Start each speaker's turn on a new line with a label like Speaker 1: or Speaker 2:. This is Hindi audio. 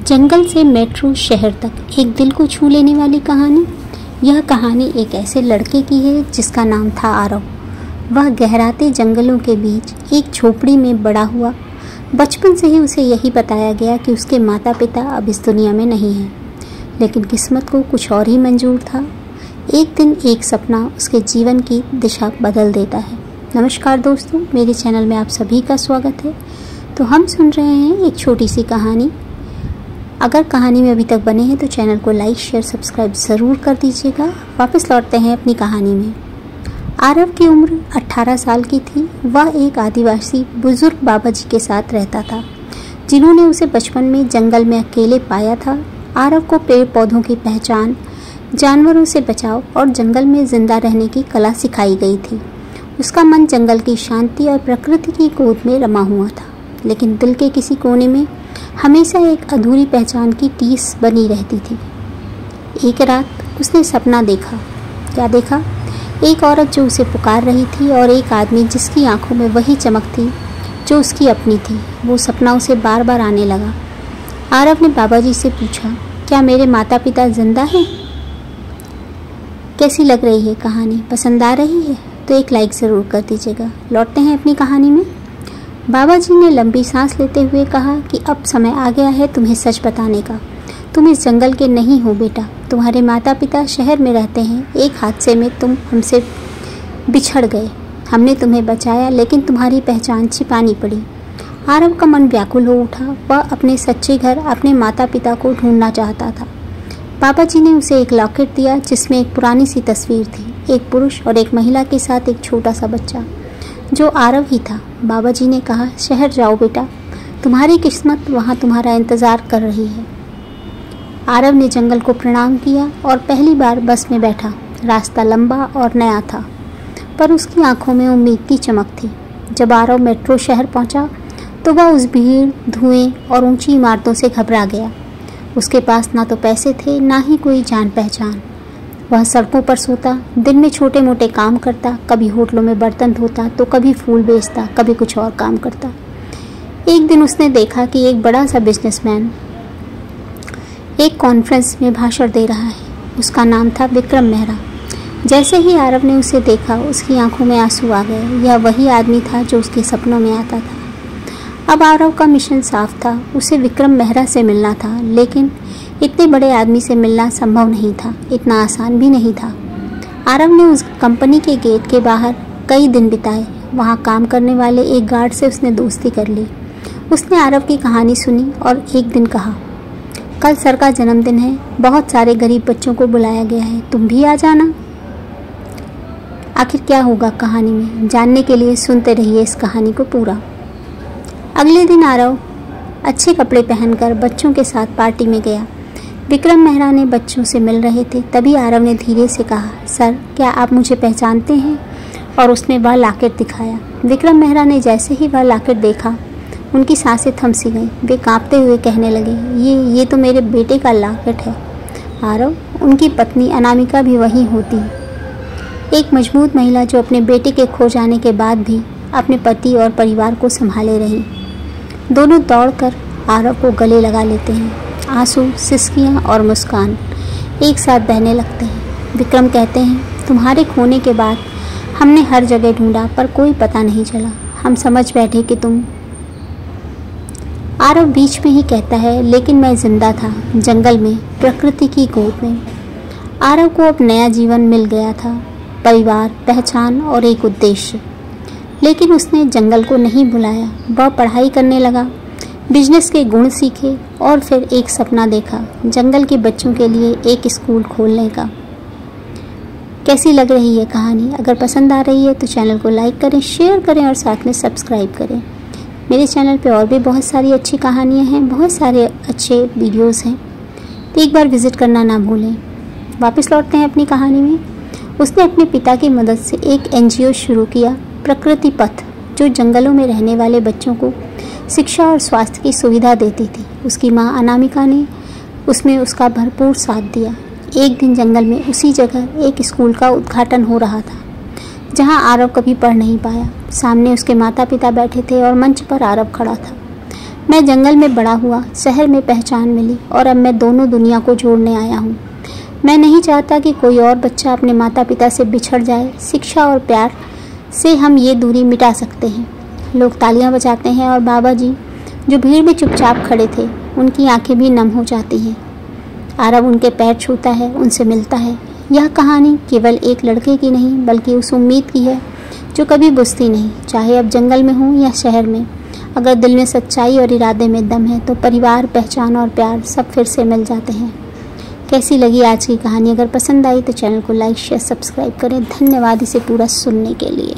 Speaker 1: जंगल से मेट्रो शहर तक एक दिल को छू लेने वाली कहानी। यह कहानी एक ऐसे लड़के की है जिसका नाम था आरव। वह गहराते जंगलों के बीच एक झोपड़ी में बड़ा हुआ। बचपन से ही उसे यही बताया गया कि उसके माता पिता अब इस दुनिया में नहीं हैं, लेकिन किस्मत को कुछ और ही मंजूर था। एक दिन एक सपना उसके जीवन की दिशा बदल देता है। नमस्कार दोस्तों, मेरे चैनल में आप सभी का स्वागत है। तो हम सुन रहे हैं एक छोटी सी कहानी। अगर कहानी में अभी तक बने हैं तो चैनल को लाइक शेयर सब्सक्राइब ज़रूर कर दीजिएगा। वापस लौटते हैं अपनी कहानी में। आरव की उम्र 18 साल की थी। वह एक आदिवासी बुजुर्ग बाबा जी के साथ रहता था, जिन्होंने उसे बचपन में जंगल में अकेले पाया था। आरव को पेड़ पौधों की पहचान, जानवरों से बचाव और जंगल में जिंदा रहने की कला सिखाई गई थी। उसका मन जंगल की शांति और प्रकृति की गोद में रमा हुआ था, लेकिन दिल के किसी कोने में हमेशा एक अधूरी पहचान की टीस बनी रहती थी। एक रात उसने सपना देखा। क्या देखा? एक औरत जो उसे पुकार रही थी और एक आदमी जिसकी आंखों में वही चमक थी जो उसकी अपनी थी। वो सपना उसे बार बार आने लगा। आरव ने बाबा जी से पूछा, क्या मेरे माता पिता जिंदा हैं? कैसी लग रही है कहानी? पसंद आ रही है तो एक लाइक ज़रूर कर दीजिएगा। लौटते हैं अपनी कहानी में। बाबा जी ने लंबी सांस लेते हुए कहा कि अब समय आ गया है तुम्हें सच बताने का। तुम इस जंगल के नहीं हो बेटा। तुम्हारे माता पिता शहर में रहते हैं। एक हादसे में तुम हमसे बिछड़ गए। हमने तुम्हें बचाया, लेकिन तुम्हारी पहचान छिपानी पड़ी। आरव का मन व्याकुल हो उठा। वह अपने सच्चे घर, अपने माता पिता को ढूंढना चाहता था। बाबा जी ने उसे एक लॉकेट दिया जिसमें एक पुरानी सी तस्वीर थी, एक पुरुष और एक महिला के साथ एक छोटा सा बच्चा, जो आरव ही था। बाबा जी ने कहा, शहर जाओ बेटा, तुम्हारी किस्मत वहाँ तुम्हारा इंतज़ार कर रही है। आरव ने जंगल को प्रणाम किया और पहली बार बस में बैठा। रास्ता लंबा और नया था, पर उसकी आंखों में उम्मीद की चमक थी। जब आरव मेट्रो शहर पहुंचा तो वह उस भीड़, धुएं और ऊंची इमारतों से घबरा गया। उसके पास ना तो पैसे थे, ना ही कोई जान पहचान। वह सड़कों पर सोता, दिन में छोटे मोटे काम करता, कभी होटलों में बर्तन धोता तो कभी फूल बेचता, कभी कुछ और काम करता। एक दिन उसने देखा कि एक बड़ा सा बिजनेसमैन एक कॉन्फ्रेंस में भाषण दे रहा है। उसका नाम था विक्रम मेहरा। जैसे ही आरव ने उसे देखा, उसकी आंखों में आंसू आ गए। यह वही आदमी था जो उसके सपनों में आता था। अब आरव का मिशन साफ था, उसे विक्रम मेहरा से मिलना था, लेकिन इतने बड़े आदमी से मिलना संभव नहीं था, इतना आसान भी नहीं था। आरव ने उस कंपनी के गेट के बाहर कई दिन बिताए। वहाँ काम करने वाले एक गार्ड से उसने दोस्ती कर ली। उसने आरव की कहानी सुनी और एक दिन कहा, कल सर का जन्मदिन है, बहुत सारे गरीब बच्चों को बुलाया गया है, तुम भी आ जाना। आखिर क्या होगा कहानी में, जानने के लिए सुनते रहिए इस कहानी को पूरा। अगले दिन आरव अच्छे कपड़े पहनकर बच्चों के साथ पार्टी में गया। विक्रम मेहरा ने बच्चों से मिल रहे थे। तभी आरव ने धीरे से कहा, सर क्या आप मुझे पहचानते हैं? और उसने वह लॉकेट दिखाया। विक्रम मेहरा ने जैसे ही वह लॉकेट देखा, उनकी सांसें थम सी गईं। वे कांपते हुए कहने लगे, ये तो मेरे बेटे का लॉकेट है। आरव, उनकी पत्नी अनामिका भी वहीं होती, एक मजबूत महिला जो अपने बेटे के खो जाने के बाद भी अपने पति और परिवार को संभाले रही। दोनों दौड़कर आरव को गले लगा लेते हैं। आंसू, सिसकियाँ और मुस्कान एक साथ बहने लगते हैं। विक्रम कहते हैं, तुम्हारे खोने के बाद हमने हर जगह ढूंढा पर कोई पता नहीं चला। हम समझ बैठे कि तुम। आरव बीच में ही कहता है, लेकिन मैं जिंदा था जंगल में, प्रकृति की गोद में। आरव को अब नया जीवन मिल गया था, परिवार, पहचान और एक उद्देश्य। लेकिन उसने जंगल को नहीं भुलाया। वह पढ़ाई करने लगा, बिजनेस के गुण सीखे और फिर एक सपना देखा, जंगल के बच्चों के लिए एक स्कूल खोलने का। कैसी लग रही है कहानी? अगर पसंद आ रही है तो चैनल को लाइक करें, शेयर करें और साथ में सब्सक्राइब करें। मेरे चैनल पे और भी बहुत सारी अच्छी कहानियाँ हैं, बहुत सारे अच्छे वीडियोस हैं, तो एक बार विज़िट करना ना भूलें। वापस लौटते हैं अपनी कहानी में। उसने अपने पिता की मदद से एक NGO शुरू किया, प्रकृति पथ, जो जंगलों में रहने वाले बच्चों को शिक्षा और स्वास्थ्य की सुविधा देती थी। उसकी माँ अनामिका ने उसमें उसका भरपूर साथ दिया। एक दिन जंगल में उसी जगह एक स्कूल का उद्घाटन हो रहा था, जहाँ आरव कभी पढ़ नहीं पाया। सामने उसके माता पिता बैठे थे और मंच पर आरव खड़ा था। मैं जंगल में बड़ा हुआ, शहर में पहचान मिली और अब मैं दोनों दुनिया को जोड़ने आया हूँ। मैं नहीं चाहता कि कोई और बच्चा अपने माता पिता से बिछड़ जाए। शिक्षा और प्यार से हम ये दूरी मिटा सकते हैं। लोग तालियां बजाते हैं और बाबा जी जो भीड़ में चुपचाप खड़े थे, उनकी आंखें भी नम हो जाती हैं। आरव उनके पैर छूता है, उनसे मिलता है। यह कहानी केवल एक लड़के की नहीं बल्कि उस उम्मीद की है जो कभी बुझती नहीं, चाहे अब जंगल में हो या शहर में। अगर दिल में सच्चाई और इरादे में दम है तो परिवार, पहचान और प्यार सब फिर से मिल जाते हैं। कैसी लगी आज की कहानी? अगर पसंद आई तो चैनल को लाइक, शेयर, सब्सक्राइब करें। धन्यवाद इसे पूरा सुनने के लिए।